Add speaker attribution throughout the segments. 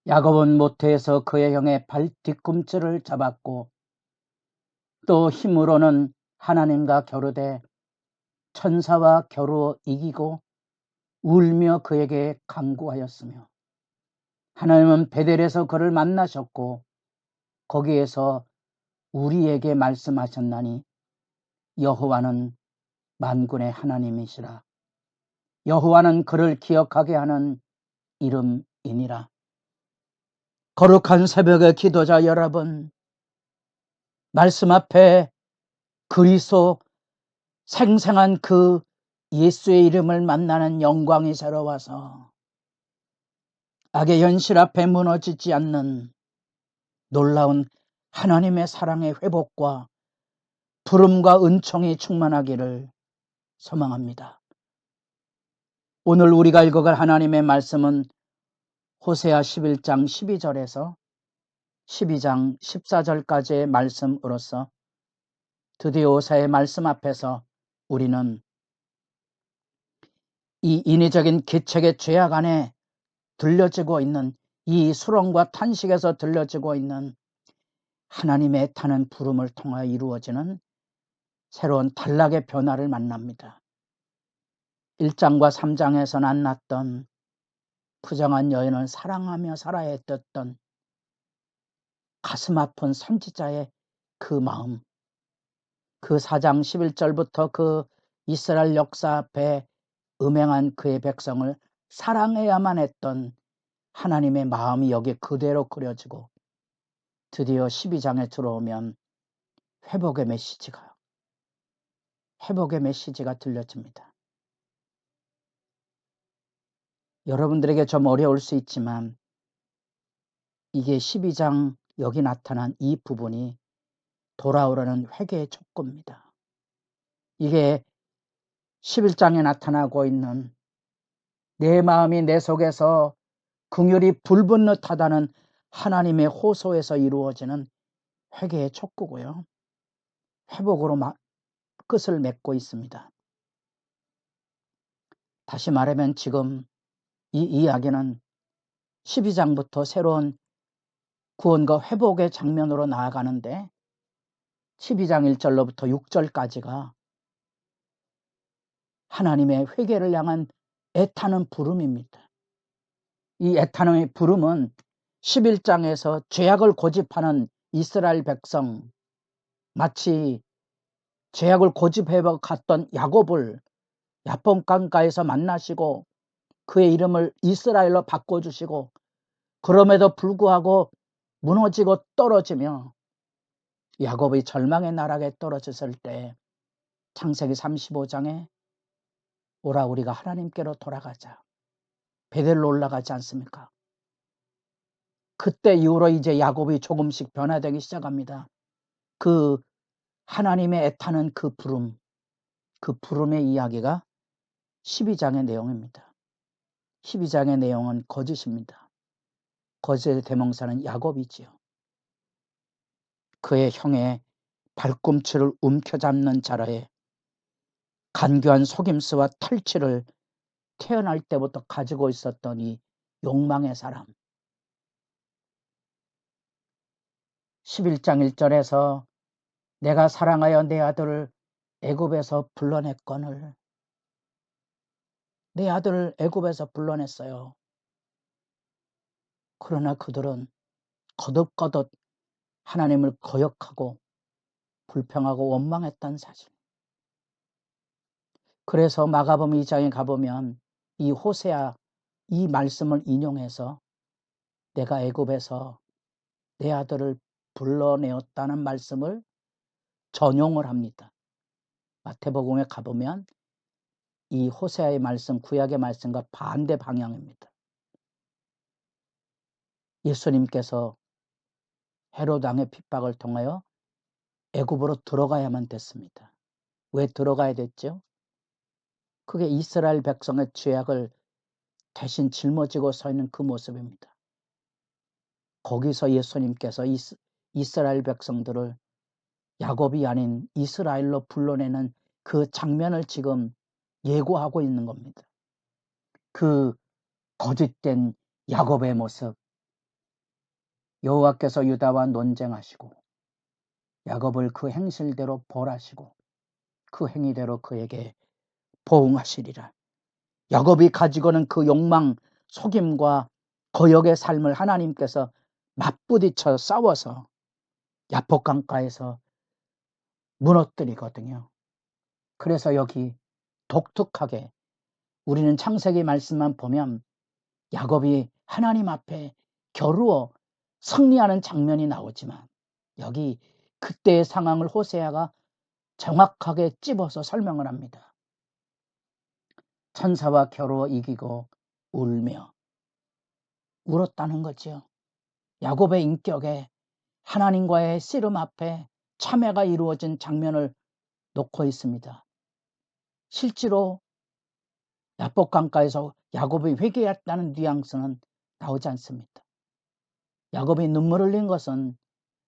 Speaker 1: 야곱은 모태에서 그의 형의 발 뒤꿈치를 잡았고 또 힘으로는 하나님과 겨루되 천사와 겨루 이기고 울며 그에게 간구하였으며 하나님은 베델에서 그를 만나셨고 거기에서 우리에게 말씀하셨나니 여호와는 만군의 하나님이시라. 여호와는 그를 기억하게 하는 이름이니라. 거룩한 새벽의 기도자 여러분, 말씀 앞에 그리스도 생생한 그 예수의 이름을 만나는 영광이 새로워서 악의 현실 앞에 무너지지 않는 놀라운 하나님의 사랑의 회복과 부름과 은총이 충만하기를 소망합니다. 오늘 우리가 읽어갈 하나님의 말씀은 호세아 11장 12절에서 12장 14절까지의 말씀으로서 드디어 호세아의 말씀 앞에서 우리는 이 인위적인 계책의 죄악 안에 들려지고 있는 이 수렁과 탄식에서 들려지고 있는 하나님의 애타는 부름을 통하여 이루어지는 새로운 단락의 변화를 만납니다. 1장과 3장에서 만났던 부정한 여인을 사랑하며 살아야 했던 가슴 아픈 선지자의 그 마음, 그 4장 11절부터 그 이스라엘 역사 앞에 음행한 그의 백성을 사랑해야만 했던 하나님의 마음이 여기에 그대로 그려지고 드디어 12장에 들어오면 회복의 메시지가 들려집니다. 여러분들에게 좀 어려울 수 있지만 이게 12장 여기 나타난 이 부분이 돌아오라는 회개의 촉구입니다. 이게 11장에 나타나고 있는 내 마음이 내 속에서 긍휼이 불붙듯하다는 하나님의 호소에서 이루어지는 회개의 촉구고요. 회복으로 끝을 맺고 있습니다. 다시 말하면 지금 이 이야기는 12장부터 새로운 구원과 회복의 장면으로 나아가는데 12장 1절로부터 6절까지가 하나님의 회개를 향한 애타는 부름입니다. 이 애타는 부름은 11장에서 죄악을 고집하는 이스라엘 백성, 마치 죄악을 고집해 갔던 야곱을 야복강가에서 만나시고 그의 이름을 이스라엘로 바꿔주시고 그럼에도 불구하고 무너지고 떨어지며 야곱의 절망의 나락에 떨어졌을 때 창세기 35장에 오라 우리가 하나님께로 돌아가자. 베델로 올라가지 않습니까? 그때 이후로 이제 야곱이 조금씩 변화되기 시작합니다. 그 하나님의 애타는 그 부름의 이야기가 12장의 내용입니다. 12장의 내용은 거짓입니다. 거짓의 대명사는 야곱이지요. 그의 형의 발꿈치를 움켜잡는 자라에 간교한 속임수와 탈취를 태어날 때부터 가지고 있었던 이 욕망의 사람. 11장 1절에서 내가 사랑하여 내 아들을 애굽에서 불러냈거늘. 내 아들을 애굽에서 불러냈어요. 그러나 그들은 거듭거듭 하나님을 거역하고 불평하고 원망했던 사실. 그래서 마가복음 2장에 가보면 이 호세아 이 말씀을 인용해서 내가 애굽에서 내 아들을 불러내었다는 말씀을 전용을 합니다. 마태복음에 가보면 이 호세아의 말씀, 구약의 말씀과 반대 방향입니다. 예수님께서 헤롯 왕의 핍박을 통하여 애굽으로 들어가야만 됐습니다. 왜 들어가야 됐죠? 그게 이스라엘 백성의 죄악을 대신 짊어지고 서 있는 그 모습입니다. 거기서 예수님께서 이스라엘 백성들을 야곱이 아닌 이스라엘로 불러내는 그 장면을 지금 예고하고 있는 겁니다. 그 거짓된 야곱의 모습, 여호와께서 유다와 논쟁하시고 야곱을 그 행실대로 벌하시고 그 행위대로 그에게 보응하시리라. 야곱이 가지고는 그 욕망, 속임과 거역의 삶을 하나님께서 맞부딪혀 싸워서 야복강가에서 무너뜨리거든요. 그래서 여기 독특하게 우리는 창세기 말씀만 보면 야곱이 하나님 앞에 겨루어 승리하는 장면이 나오지만 여기 그때의 상황을 호세아가 정확하게 찝어서 설명을 합니다. 천사와 겨루어 이기고 울며 울었다는 거죠. 야곱의 인격에 하나님과의 씨름 앞에 참회가 이루어진 장면을 놓고 있습니다. 실제로 야복강가에서 야곱이 회개했다는 뉘앙스는 나오지 않습니다. 야곱이 눈물을 흘린 것은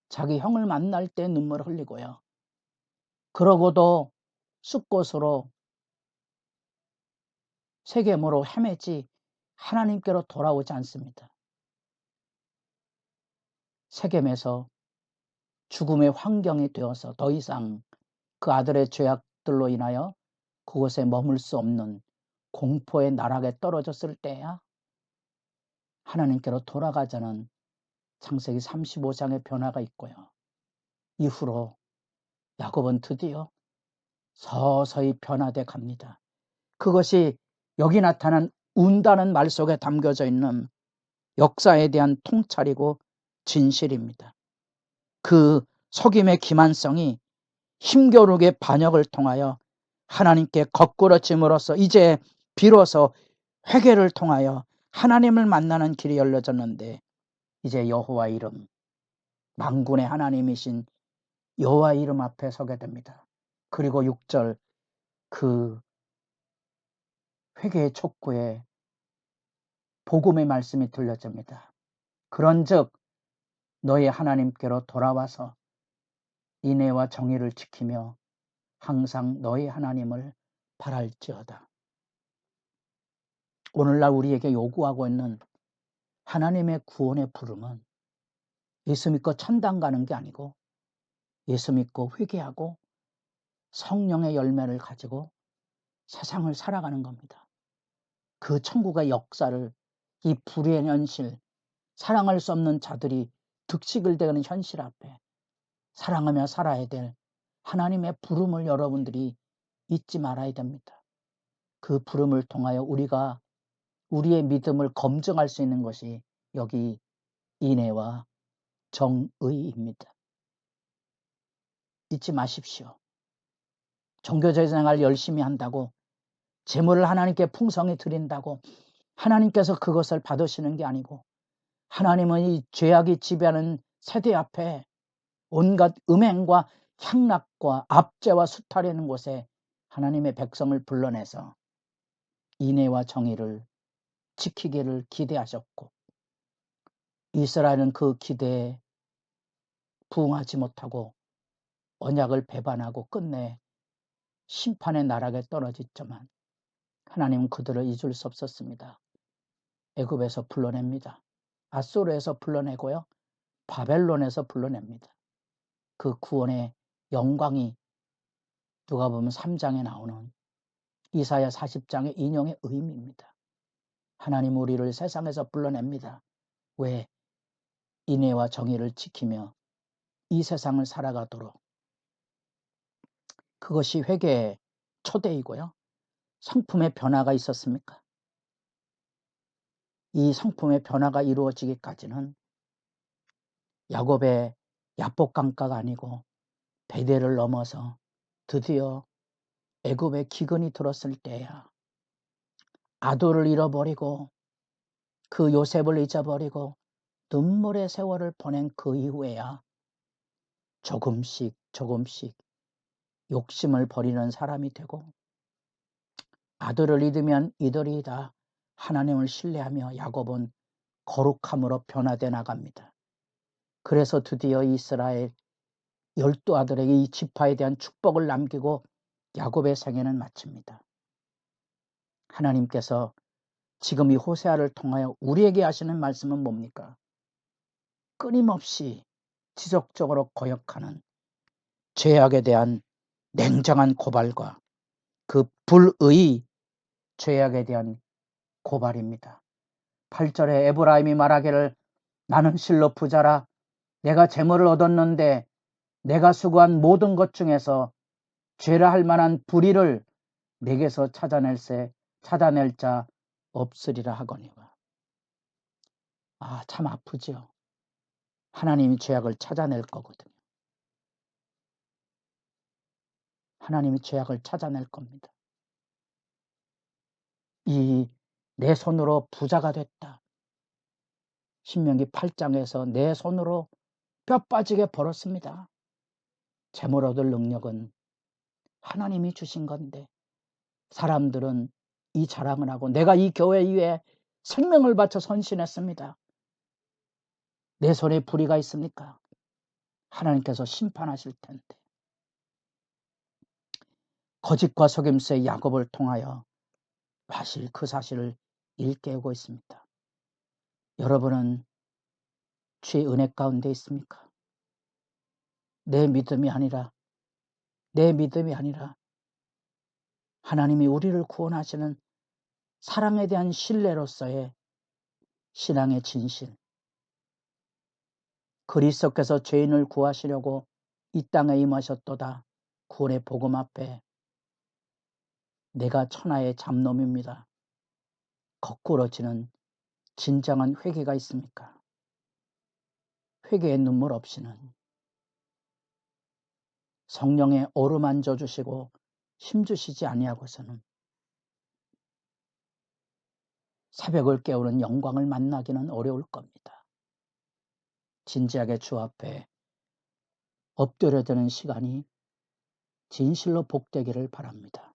Speaker 1: 자기 형을 만날 때 눈물을 흘리고요. 그러고도 쑥곳으로 세겜으로 헤매지 하나님께로 돌아오지 않습니다. 세겜에서 죽음의 환경이 되어서 더 이상 그 아들의 죄악들로 인하여 그곳에 머물 수 없는 공포의 나락에 떨어졌을 때야 하나님께로 돌아가자는 창세기 35장의 변화가 있고요. 이후로 야곱은 드디어 서서히 변화돼 갑니다. 그것이 여기 나타난 운다는 말 속에 담겨져 있는 역사에 대한 통찰이고 진실입니다. 그 속임의 기만성이 힘겨루게 반역을 통하여 하나님께 거꾸러짐으로써 이제 비로소 회개를 통하여 하나님을 만나는 길이 열려졌는데 이제 여호와 이름, 만군의 하나님이신 여호와 이름 앞에 서게 됩니다. 그리고 6절 그 회개의 촉구에 복음의 말씀이 들려집니다. 그런즉 너희 하나님께로 돌아와서 인애와 정의를 지키며 항상 너희 하나님을 바랄지어다. 오늘날 우리에게 요구하고 있는 하나님의 구원의 부름은 예수 믿고 천당 가는 게 아니고 예수 믿고 회개하고 성령의 열매를 가지고 세상을 살아가는 겁니다. 그 천국의 역사를 이 불의의 현실, 사랑할 수 없는 자들이 득식을 대는 현실 앞에 사랑하며 살아야 될 하나님의 부름을 여러분들이 잊지 말아야 됩니다. 그 부름을 통하여 우리가 우리의 믿음을 검증할 수 있는 것이 여기 인애와 정의입니다. 잊지 마십시오. 종교적 생활 열심히 한다고 재물을 하나님께 풍성히 드린다고 하나님께서 그것을 받으시는 게 아니고 하나님은 이 죄악이 지배하는 세대 앞에 온갖 음행과 향락과 압제와 수탈하는 곳에 하나님의 백성을 불러내서 인애와 정의를 지키기를 기대하셨고 이스라엘은 그 기대에 부응하지 못하고 언약을 배반하고 끝내 심판의 나락에 떨어졌지만 하나님은 그들을 잊을 수 없었습니다. 애굽에서 불러냅니다. 아수르에서 불러내고요. 바벨론에서 불러냅니다. 그 구원의 영광이 누가 보면 3장에 나오는 이사야 40장의 인용의 의미입니다. 하나님 우리를 세상에서 불러냅니다. 왜? 인애와 정의를 지키며 이 세상을 살아가도록. 그것이 회개의 초대이고요. 성품의 변화가 있었습니까? 이 성품의 변화가 이루어지기까지는 야곱의 야복강가가 아니고 베델을 넘어서 드디어 애굽의 기근이 들었을 때야 아들을 잃어버리고 그 요셉을 잊어버리고 눈물의 세월을 보낸 그 이후에야 조금씩 욕심을 버리는 사람이 되고 아들을 잃으면 이들이다 하나님을 신뢰하며 야곱은 거룩함으로 변화돼 나갑니다. 그래서 드디어 이스라엘 12아들에게 이 지파에 대한 축복을 남기고 야곱의 생애는 마칩니다. 하나님께서 지금 이 호세아를 통하여 우리에게 하시는 말씀은 뭡니까? 끊임없이 지속적으로 거역하는 죄악에 대한 냉정한 고발과 그 불의 죄악에 대한 고발입니다. 8절에 에브라임이 말하기를 나는 실로 부자라 내가 재물을 얻었는데 내가 수고한 모든 것 중에서 죄라 할 만한 불의를 내게서 찾아낼 자 없으리라 하거니와. 참 아프죠. 하나님이 죄악을 찾아낼 거거든요. 하나님이 죄악을 찾아낼 겁니다. 내 손으로 부자가 됐다. 신명기 8장에서 내 손으로 뼈 빠지게 벌었습니다. 재물 얻을 능력은 하나님이 주신 건데 사람들은 이 자랑을 하고 내가 이 교회 위에 생명을 바쳐 선신했습니다. 내 손에 불의가 있습니까? 하나님께서 심판하실 텐데. 거짓과 속임수의 야곱을 통하여 그 사실을 일깨우고 있습니다. 여러분은 주의 은혜 가운데 있습니까? 내 믿음이 아니라 하나님이 우리를 구원하시는 사랑에 대한 신뢰로서의 신앙의 진실, 그리스도께서 죄인을 구하시려고 이 땅에 임하셨도다. 구원의 복음 앞에 내가 천하의 잡놈입니다. 거꾸러지는 진정한 회개가 있습니까? 회개의 눈물 없이는 성령의 어루만져 주시고 힘주시지 아니하고서는 새벽을 깨우는 영광을 만나기는 어려울 겁니다. 진지하게 주 앞에 엎드려지는 시간이 진실로 복되기를 바랍니다.